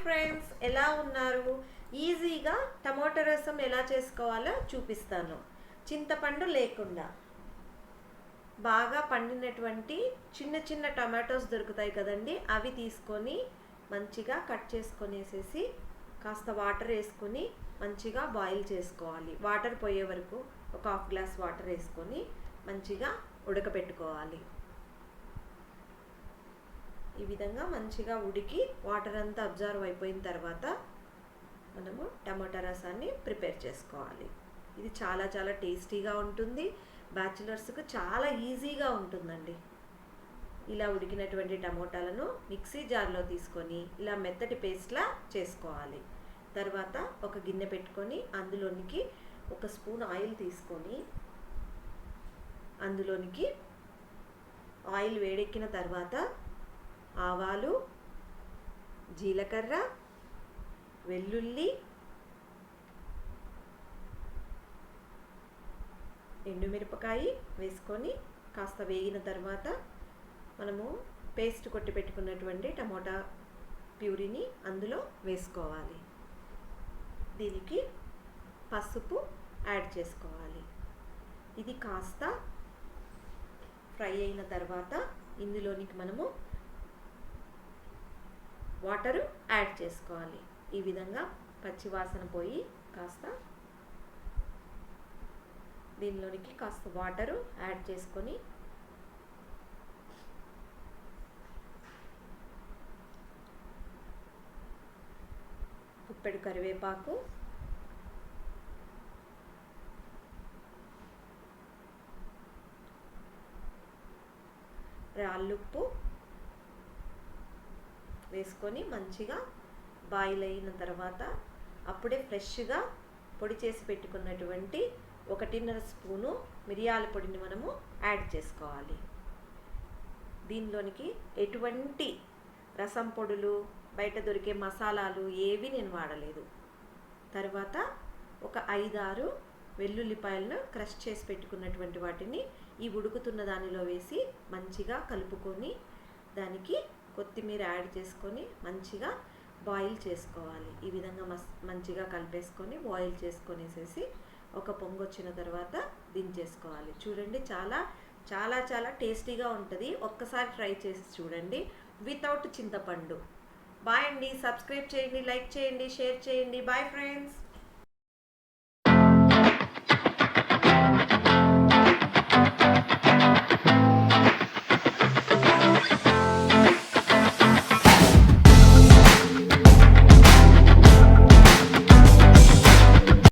Friends, ఎలా ఉన్నారు? ఈజీగా టమోటా రసం ఎలా చేసుకోవాలో చూపిస్తాను. చింతపండు లేకుండా బాగా పండినటువంటి చిన్న చిన్న టమాటోస్ దొరుకుతాయి కదండి, అవి తీసుకొని మంచిగా కట్ చేసుకొనేసేసి కాస్త వాటర్ వేసుకొని మంచిగా బాయిల్ చేసుకోవాలి. వాటర్ పోయే వరకు ఒక హాఫ్ గ్లాస్ వాటర్ వేసుకొని మంచిగా ఉడకపెట్టుకోవాలి. ఈ విధంగా మంచిగా ఉడికి వాటర్ అంతా అబ్జర్వ్ అయిపోయిన తర్వాత మనము టమాటా రసాన్ని ప్రిపేర్ చేసుకోవాలి. ఇది చాలా చాలా టేస్టీగా ఉంటుంది. బ్యాచిలర్స్కి చాలా ఈజీగా ఉంటుందండి. ఇలా ఉడికినటువంటి టమోటాలను మిక్సీ జార్లో తీసుకొని ఇలా మెత్తటి పేస్ట్లా చేసుకోవాలి. తర్వాత ఒక గిన్నె పెట్టుకొని అందులోనికి ఒక స్పూన్ ఆయిల్ తీసుకొని అందులోనికి ఆయిల్ వేడెక్కిన తర్వాత ఆవాలు, జీలకర్ర, వెల్లుల్లి, ఎండుమిరపకాయ వేసుకొని కాస్త వేగిన తర్వాత మనము పేస్ట్ కొట్టి పెట్టుకున్నటువంటి టమోటా ప్యూరీని అందులో వేసుకోవాలి. దీనికి పసుపు యాడ్ చేసుకోవాలి. ఇది కాస్త ఫ్రై అయిన తర్వాత ఇందులోనికి మనము వాటరు యాడ్ చేసుకోవాలి. ఈ విధంగా పచ్చివాసన పోయి కాస్త దీనిలోనికి కాస్త వాటరు యాడ్ చేసుకొని గుప్పెడు కరివేపాకు, రాళ్ళుప్పు వేసుకొని మంచిగా బాయిల్ అయిన తర్వాత అప్పుడే ఫ్రెష్గా పొడి చేసి పెట్టుకున్నటువంటి 1.5 స్పూను మిరియాల పొడిని మనము యాడ్ చేసుకోవాలి. దీనిలోనికి ఎటువంటి రసం పొడులు, బయట దొరికే మసాలాలు ఏవి నేను వాడలేదు. తర్వాత ఒక 5-6 వెల్లుల్లిపాయలను క్రష్ చేసి పెట్టుకున్నటువంటి వాటిని ఈ ఉడుకుతున్న దానిలో వేసి మంచిగా కలుపుకొని దానికి కొత్తిమీర యాడ్ చేసుకొని మంచిగా బాయిల్ చేసుకోవాలి. ఈ విధంగా మంచిగా కలిపేసుకొని బాయిల్ చేసుకొనేసేసి ఒక పొంగు వచ్చిన తర్వాత దించేసుకోవాలి. చూడండి, చాలా చాలా చాలా టేస్టీగా ఉంటుంది. ఒక్కసారి ట్రై చేసి చూడండి వితౌట్ చింతపండు. బాయ్ అండి. సబ్స్క్రైబ్ చేయండి, లైక్ చేయండి, షేర్ చేయండి. Bye friends.